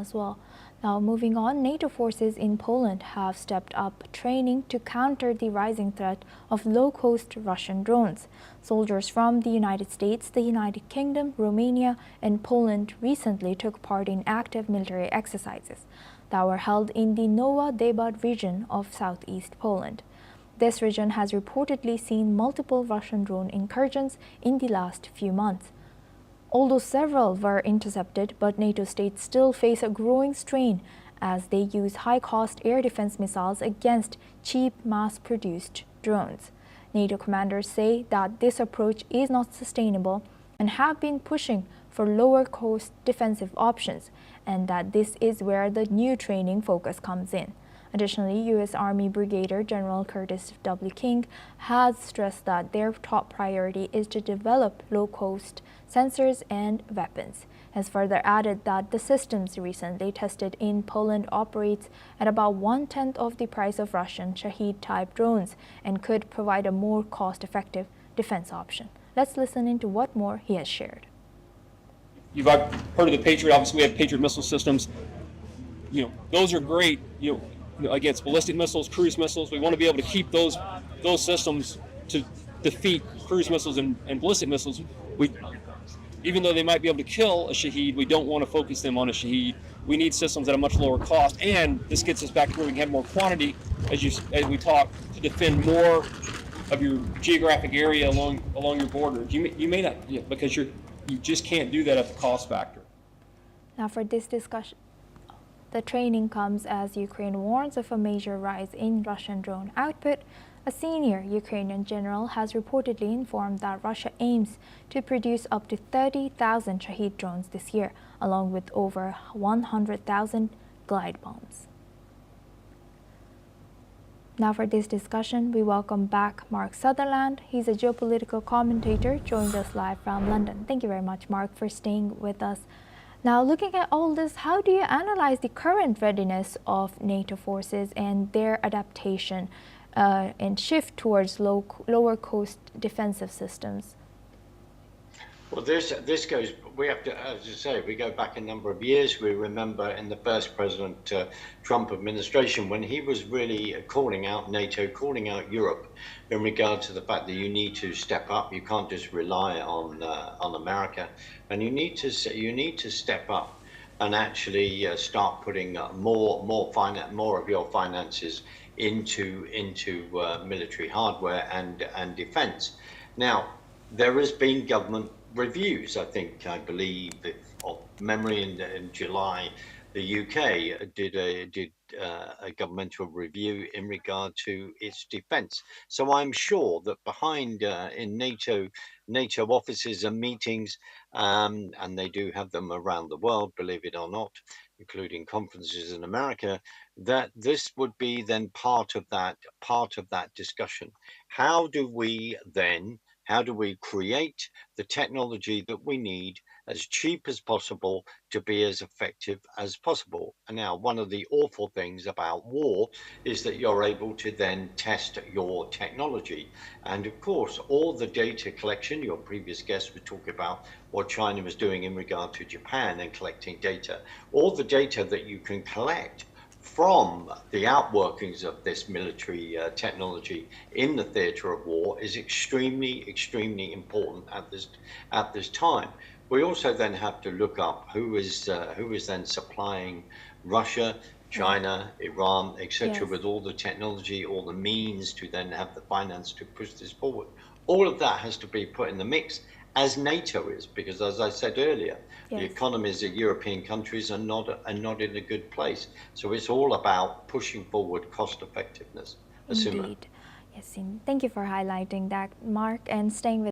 as well. Now, moving on, NATO forces in Poland have stepped up training to counter the rising threat of low-cost Russian drones. Soldiers from the United States, the United Kingdom, Romania, and Poland recently took part in active military exercises that were held in the Nowa Deba region of southeast Poland. This region has reportedly seen multiple Russian drone incursions in the last few months. Although several were intercepted, but NATO states still face a growing strain as they use high-cost air defense missiles against cheap, mass-produced drones. NATO commanders say that this approach is not sustainable and have been pushing for lower-cost defensive options, and that this is where the new training focus comes in. Additionally, U.S. Army Brigadier General Curtis W. King has stressed that their top priority is to develop low-cost sensors and weapons. He has further added that the systems recently tested in Poland operates at about 1/10 of the price of Russian Shahed-type drones and could provide a more cost-effective defense option. Let's listen into what more he has shared. You've heard of the Patriot. Obviously, we have Patriot missile systems. Those are great. Against ballistic missiles, cruise missiles. We want to be able to keep those systems to defeat cruise missiles and ballistic missiles. Even though they might be able to kill a Shahed, we don't want to focus them on a Shahed. We need systems at a much lower cost, and this gets us back to where we can have more quantity, as we talk, to defend more of your geographic area along your borders. You may not, because you just can't do that at the cost factor. Now, for this discussion, the training comes as Ukraine warns of a major rise in Russian drone output. A senior Ukrainian general has reportedly informed that Russia aims to produce up to 30,000 Shahed drones this year, along with over 100,000 glide bombs. Now for this discussion, we welcome back Mark Sutherland. He's a geopolitical commentator, joined us live from London. Thank you very much, Mark, for staying with us. Now, looking at all this, how do you analyze the current readiness of NATO forces and their adaptation and shift towards lower cost defensive systems? Well, this goes, we have to, as you say, we go back a number of years. We remember in the first President Trump administration, when he was really calling out NATO, calling out Europe in regard to the fact that you need to step up. You can't just rely on America, and you need to step up and actually start putting more of your finances into military hardware and defense. Now, there has been government reviews. I believe, of memory, in July, the UK did a governmental review in regard to its defence. So I'm sure that behind in NATO offices and meetings, and they do have them around the world, believe it or not, including conferences in America, that this would be then part of that discussion. How do we create the technology that we need as cheap as possible to be as effective as possible? And now, one of the awful things about war is that you're able to then test your technology. And of course, all the data collection, your previous guest was talking about what China was doing in regard to Japan and collecting data. All the data that you can collect from the outworkings of this military technology in the theater of war is extremely important at this time. We also then have to look up who is then supplying Russia, China, Iran, etc., Yes. with all the technology, all the means to then have the finance to push this forward. All of that has to be put in the mix, as NATO is, because as I said earlier, Yes. the economies of European countries are not in a good place. So it's all about pushing forward cost effectiveness. Indeed. Yes, thank you for highlighting that, Mark, and staying with